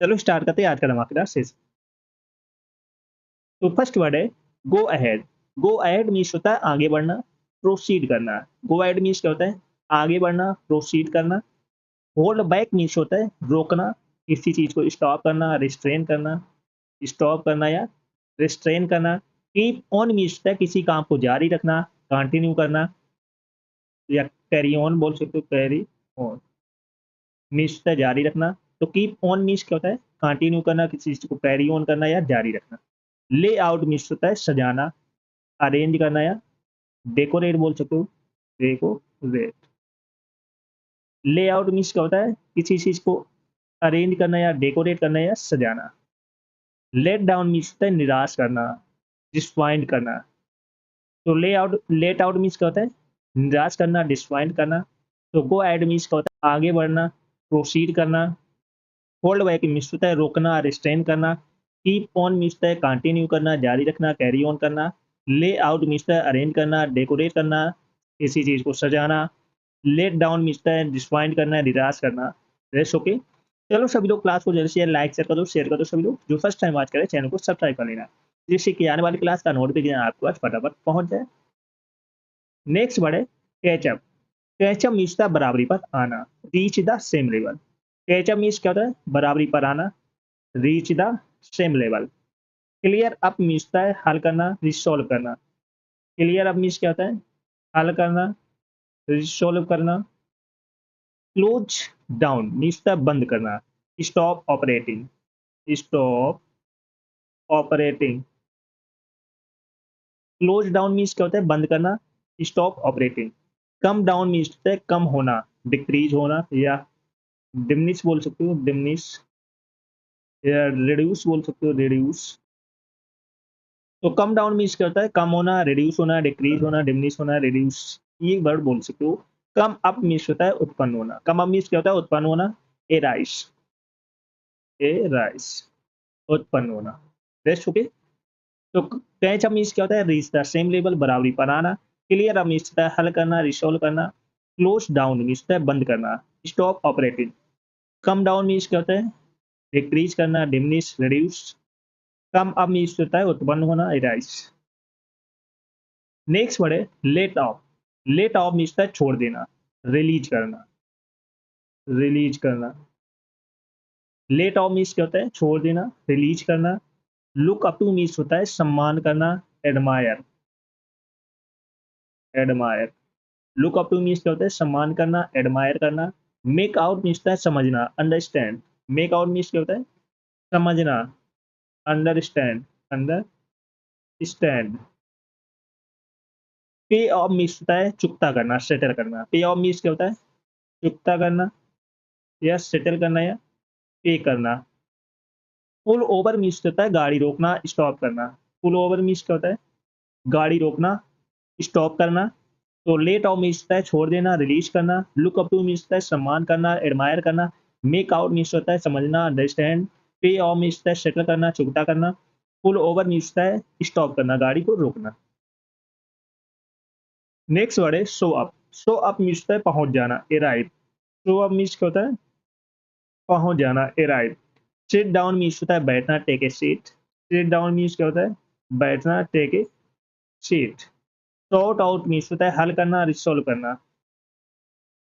चलो स्टार्ट करते हैं आज का धमाकेदार सेशन। तो फर्स्ट वर्ड है go ahead. Go ahead means होता है आगे बढ़ना, प्रोसीड करना। गो अहेड मीन्स क्या होता है? आगे बढ़ना, प्रोसीड करना। होल्ड बैक मीन्स होता है रोकना, किसी चीज को स्टॉप करना, रिस्ट्रेन करना, स्टॉप करना या रिस्ट्रेन करना। कीप ऑन मीन्स होता है किसी काम को जारी रखना, कंटिन्यू करना, या कैरी ऑन बोल सकते हो, कैरी ऑन मीन्स होता है जारी रखना। तो कीप ऑन मीन्स क्या होता है? कंटिन्यू करना, किसी चीज को कैरी ऑन करना या जारी रखना। ले आउट मीन्स होता है सजाना, अरेंज करना या डेकोरेट बोल सकते हो, डेकोरेट। ले आउट मीन्स क्या होता है? किसी चीज को अरेंज करना या डेकोरेट करना या सजाना। लेट डाउन मीन्स होता है निराश करना, डिसपॉइंट करना। तो लेट आउट मीन्स क्या होता है? निराश करना, डिसपॉइंट करना। तो गो एड मीन्स क्या होता है? आगे बढ़ना, प्रोसीड करना। होल्ड बैक मीन्स होता है रोकना, रिस्ट्रेन करना। कीप ऑन मीन्स होता है कंटिन्यू करना, जारी रखना, कैरी ऑन करना। ले आउट मीन्स होता है अरेंज करना, डेकोरेट करना, किसी चीज को सजाना। लेट डाउन मीन्स होता है डिसपॉइंट करना, निराश करना। Rest okay. चलो सभी लोग क्लास को जल्द से जल्द लाइक शेयर कर दो। सभी लोग जो फर्स्ट टाइम वॉच करें चैनल को सब्सक्राइब कर लेना, जिससे कि आने वाली क्लास का नोटिफिकेशन आपके पास फटाफट पहुंच जाए। नेक्स्ट वर्ड है कैचअप। कैचअप मीन्स था बराबरी पर आना, reach the same level. Catch up means क्या होता है? बराबरी पर आना, reach the same level. Clear up means होता है हल करना, रिसॉल्व करना। क्लियर अप मीन्स क्या होता है? हल करना, रिसॉल्व करना। क्लोज डाउन मीन्स होता है बंद करना, stop operating, stop operating. Close down means क्या होता है? बंद करना, stop operating. Come down means होता है कम होना, डिक्रीज होना, या डिमनिश बोल सकते हो, डिमनिश, या रिड्यूस बोल सकते हो, रिड्यूस। तो कम डाउन मीन्स क्या होता है? कम होना, रिड्यूस होना, डिक्रीज होना, डिमनिश होना, रिड्यूस, ये वर्ड बोल सकते हो। कम अप मीन्स होता है उत्पन्न होना। कम अप मीन्स क्या होता है? उत्पन्न होना, ए राइस, ए राइस, उत्पन्न होना। Rest okay. तो कैच अप मीन्स क्या होता है? रीच द सेम लेवल, बराबरी पर आना। क्लियर अप मीन्स होता है हल करना, रिसॉल्व करना। क्लोज डाउन मीन्स होता है बंद करना, stop operating. Come down means क्या होता है? डिक्रीज करना, diminish, reduce. Come up means होता है उत्पन्न होना, राइस। नेक्स्ट वर्ड है let off. Let off means होता है छोड़ देना, रिलीज करना, रिलीज करना। लेट ऑफ मीन्स क्या होता है? छोड़ देना, रिलीज करना। लुक अप टू मीन्स होता है सम्मान करना, admire, admire. Look up two means क्या होता है? सम्मान करना, एडमायर करना। मेक आउट मीन्स होता है समझना, अंडरस्टैंड। मेक आउट मीन्स क्या होता है? समझना, अंडरस्टैंड, अंडरस्टैंड। पे ऑफ मीन्स होता है चुकता करना, सेटल करना। पे ऑफ मीन्स क्या होता है? चुकता करना या सेटल करना या पे करना। पुल ओवर मीन्स होता है गाड़ी रोकना, स्टॉप करना। पुल ओवर मीन्स क्या होता है? गाड़ी रोकना, स्टॉप करना। तो लेट ऑफ मीन्स होता है छोड़ देना, रिलीज करना। लुक अप टू मीन्स होता है सम्मान करना, एडमायर करना। मेक आउट मीन्स होता है समझना, अंडरस्टैंड। पे ऑफ मीन्स होता है सेटल करना, चुकता करना। पुल ओवर मीन्स होता है स्टॉप करना, गाड़ी को रोकना। नेक्स्ट वर्ड है show up. Show up means होता है पहुंच जाना, अराइव। शो अप मीन्स क्या होता है? पहुंच जाना, अराइव। सिट डाउन मीन्स होता है बैठना, take a seat. Sit down means क्या होता है? बैठना, take a seat. Sort out means होता है हल करना, रिसॉल्व करना,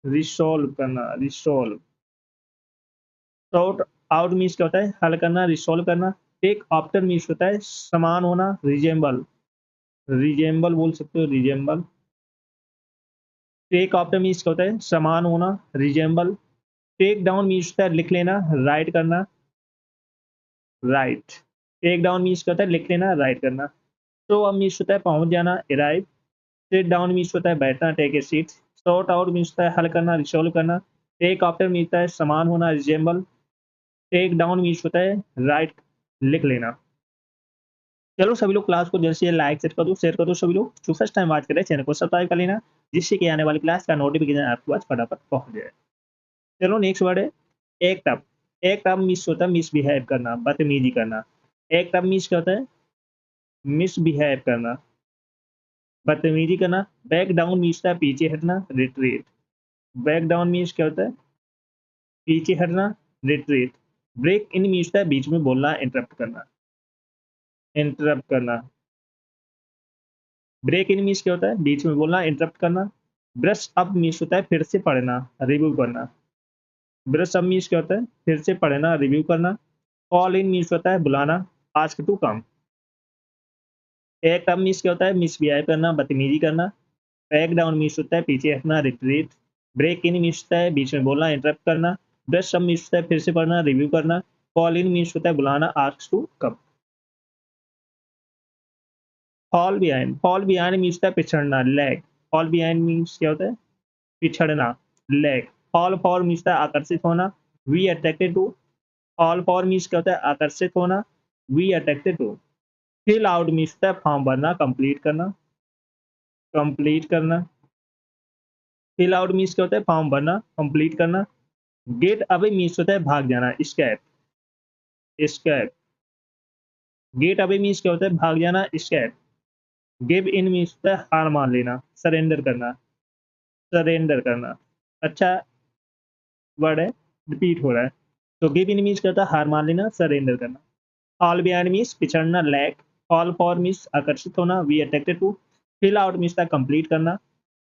रिसॉल्व करना, रिसॉल्व। सॉर्ट आउट मीन्स क्या होता है? हल करना, रिसॉल्व करना। टेक आफ्टर मीन्स होता है समान होना, रिजेंबल, रिजेंबल बोल सकते हो, रिजेंबल। टेक आफ्टर मीन्स क्या होता है? समान होना, रिजेंबल। टेक डाउन मीन्स होता है लिख लेना, राइट करना, राइट। टेक डाउन मीन्स क्या होता है? लिख लेना, राइट करना। तो अब मीन्स होता है पहुंच जाना, अराइव। सिट डाउन मीन्स होता है बैठना, take a seat. Sort out means होता है हल करना, रिसॉल्व करना। टेक आफ्टर मीन्स होता है समान होना, रिजेंबल। टेक डाउन मीन्स होता है राइट, लिख लेना। चलो सभी लोग क्लास को जल्द से जल्द लाइक शेयर कर दो। सभी लोग जो फर्स्ट टाइम वॉच करें चैनल को सब्सक्राइब कर लेना, जिससे कि आने वाली क्लास का नोटिफिकेशन आपके पास फटाफट पहुंच जाए। चलो नेक्स्ट वर्ड है act up. Act up means होता है मिसबिहेव करना, बदतमीजी करना। एक्ट अप मीन्स क्या होता है? मिसबिहेव करना, बदतमीजी करना। बैक डाउन मीन्स होता है पीछे हटना, रिट्रीट। बैक डाउन मीन्स क्या होता है? पीछे हटना, रिट्रीट। ब्रेक इन मीन्स होता है बीच में बोलना, इंटरप्ट करना, इंटरप्ट करना। ब्रेक इन मीन्स क्या होता है? बीच में बोलना, इंटरप्ट करना। ब्रश अप मीन्स होता है फिर से पढ़ना, रिव्यू करना। ब्रश अप मीन्स क्या होता है? फिर से पढ़ना, रिव्यू करना। कॉल इन मीन्स होता है बुलाना, ask to come. Act up means क्या होता है? मिसबिहेव करना, बदतमीजी करना। बैक डाउन मीन्स होता है पीछे हटना, रिट्रीट। ब्रेक इन मीन्स होता है बीच में बोलना, इंटरप्ट करना। ब्रश अप मीन्स होता है फिर से पढ़ना, रिव्यू करना। कॉल इन मीन्स होता है बुलाना, ask to come. Fall behind means होता है पिछड़ना, लैग। फॉल बिहाइंड मीन्स क्या होता है? पिछड़ना, लैग। फॉल फॉर मीन्स होता है आकर्षित होना, we attracted to. Fall for means क्या होता है? आकर्षित होना, we attracted to. Fill out means होता है फॉर्म भरना, कंप्लीट करना, कंप्लीट करना। फिल आउट मीन्स क्या होता है? फॉर्म भरना, कंप्लीट करना। गेट अवे मीन्स होता है भाग जाना, स्कैप, स्कैप। गेट अवे मीन्स क्या होता है? भाग जाना, स्कैप। गिव इन मीन्स होता है हार मान लेना, सरेंडर करना, सरेंडर करना। अच्छा वर्ड है, रिपीट हो रहा है। तो गिव इन मीन्स क्या होता है? हार मान लेना, सरेंडर करना। फॉल बिहाइंड मीन्स पिछड़ना, लैक। फॉल फॉर मीन्स आकर्षित होना, we attracted to. Fill out means था कंप्लीट करना।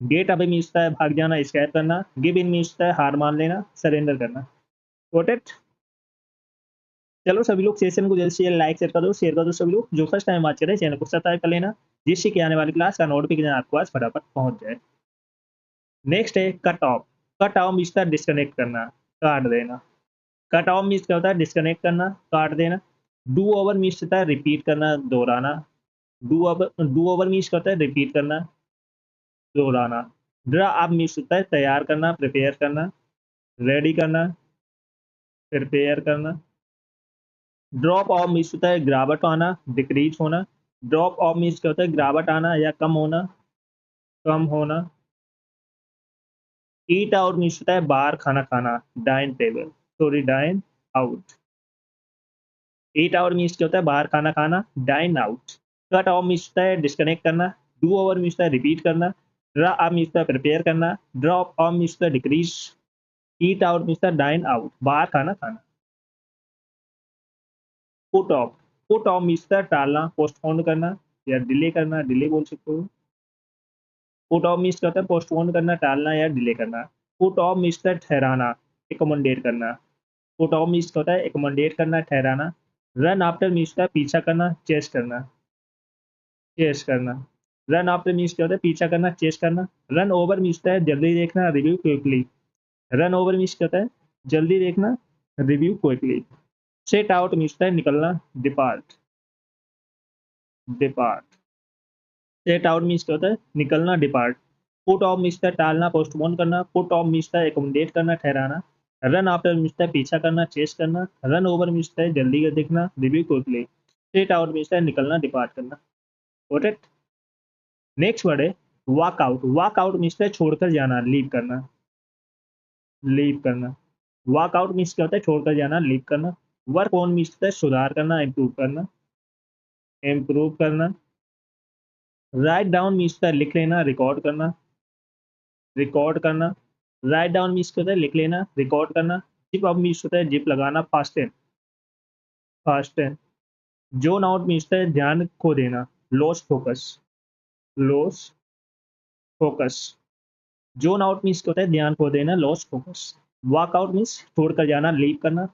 गेट अवे मीन्स है भाग जाना, स्कैप करना। गिव इन मीन्स है हार मान लेना, सरेंडर करना। Got it? चलो सभी लोग सेशन को जल्द से जल्द लाइक शेयर कर दो सभी लोग। जो फर्स्ट टाइम बात करें चैनल को सब्सक्राइब कर लेना, जिससे कि आने वाली क्लास का नोटिफिकेशन आपको आज फटाफट पहुंच जाए। नेक्स्ट है cut off. Cut off means था डिस्कनेक्ट करना, काट देना। कट ऑफ मीन्स क्या होता है? डिस्कनेक्ट करना, काट देना। डू ओवर मीन्स होता है रिपीट करना, दोहराना। डू ओवर मीन्स क्या होता है? रिपीट करना, दोहराना। ड्रा अप मीन्स होता है तैयार करना, प्रिपेयर करना, रेडी करना, प्रिपेयर करना। ड्रॉप ऑफ मीन्स होता है गिरावट आना, डिक्रीज होना। ड्रॉप ऑफ मीन्स क्या होता है? गिरावट आना या कम होना, कम होना। ईट आउट मीन्स होता है बाहर खाना खाना, dine table, sorry dine out. Eat out means क्या होता है? बाहर खाना खाना, dine out. Cut off means होता है डिस्कनेक्ट करना। डू ओवर मीन्स होता है रिपीट करना। ड्रा अप मीन्स होता है प्रिपेयर करना। ड्रॉप ऑफ मीन्स होता है डिक्रीज। ईट आउट मीन्स होता है डाइन आउट, बाहर खाना खाना। Put off. Put off means होता है टालना, पोस्टपोन करना या डिले करना, डिले बोल सकते हो। पुट ऑफ मीन्स क्या होता है? पोस्टपोन करना, टालना या डिले करना। पुट ऑफ मीन्स होता है ठहराना, एकोमोडेट करना। पुट ऑफ मीन्स क्या होता है? एकोमोडेट करना, ठहराना। रन आफ्टर मीन्स होता है पीछा करना, चेस करना, चेस करना। रन आफ्टर मीन्स क्या होता है? पीछा करना, चेस करना। रन ओवर मीन्स होता है जल्दी देखना, review quickly. Run over means क्या होता है? जल्दी देखना, review quickly. Set out means होता है निकलना, depart, depart. Set out means क्या होता है? निकलना, डिपार्ट। पुट ऑफ मीन्स है टालना, पोस्टपोन करना। पुट ऑफ मीन्स है एकोमोडेट करना, ठहराना। रन आफ्टर मीन्स है पीछा करना, चेस करना। रन ओवर मीन्स है जल्दी देखना, review quickly. Set out means है निकलना, डिपार्ट करना। Got it? नेक्स्ट वर्ड है walk out. Walk out means है छोड़कर जाना, लीव करना, लीव करना। वॉक आउट मीन्स क्या होता है? छोड़कर जाना, लीव करना। वर्क ऑन मीन्स है सुधार करना, इम्प्रूव करना, इम्प्रूव करना। राइट डाउन मीन्स है लिख लेना, रिकॉर्ड करना, रिकॉर्ड करना। राइट डाउन मीन्स क्या होता है? लिख लेना, रिकॉर्ड करना। जिप अप मीन्स होता है जिप लगाना, fasten, fasten. Zone out means है ध्यान खो देना, loss focus, loss focus. Zone out means क्या होता है? ध्यान खो देना, loss focus. Walk out means छोड़कर जाना, लीव करना।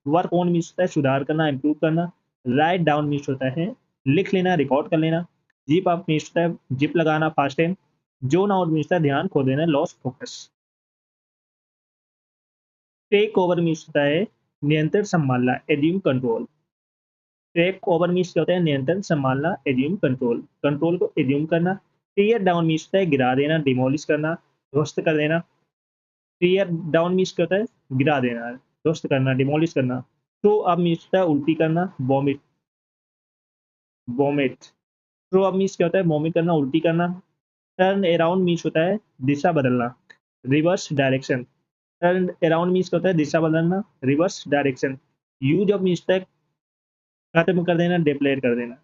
वर्क ऑन मीन्स होता है सुधार करना, इम्प्रूव करना। राइट डाउन मीन्स होता है लिख लेना, रिकॉर्ड कर लेना। जिप अप मीन्स होता है जिप लगाना, फास्टन। जोन आउट मीन्स होता है ध्यान खो देना, loss focus. Take over means होता है नियंत्रण संभालना, assume control. Take over means क्या होता है? नियंत्रण संभालना, एज्यूम कंट्रोल, कंट्रोल को एज्यूम करना। टीयर डाउन मीन्स होता है गिरा देना, डिमोलिश करना, ध्वस्त कर देना। टीयर डाउन मीन्स क्या होता है? गिरा देना, ध्वस्त करना, डिमोलिश करना। थ्रो अप मीन्स होता है उल्टी करना, vomit, vomit. Throw up means क्या होता है? वॉमिट करना, उल्टी करना। टर्न अराउंड मीन्स होता है दिशा बदलना, reverse direction. Turn around means क्या होता है? दिशा बदलना, reverse direction. Use of means होता है खत्म कर देना, डिप्लेट कर देना,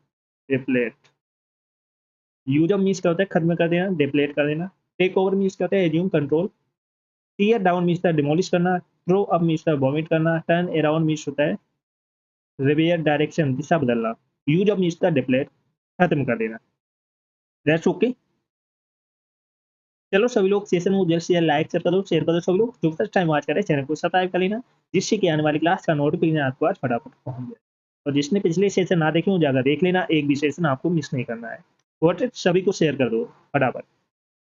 डिप्लेट। यूज ऑफ मीन्स क्या होता है? खत्म कर देना, डिप्लेट कर देना। टेक ओवर मीन्स क्या होता है? Assume control. Tear down means होता है डिमोलिश करना, थ्रो अप मीन्स होता है वॉमिट करना, टर्न अराउंड मीन्स होता है रिवेयर डायरेक्शन, दिशा बदलना, यूज अप मीन्स होता है डिप्लेट, खत्म कर देना। That's okay. चलो सभी लोग सेशन को जल्द से जल्द लाइक शेयर कर दो सभी लोग, जो फर्स्ट टाइम वॉच कर रहे हैं चैनल को सब्सक्राइब कर लेना, जिससे कि आने वाली क्लास का नोटिफिकेशन आपको आज फटाफट पहुंच जाए। और जिसने पिछले सेशन ना देखे वो जाकर देख लेना, एक भी सेशन आपको मिस नहीं करना है। और सभी को शेयर कर दो फटाफट।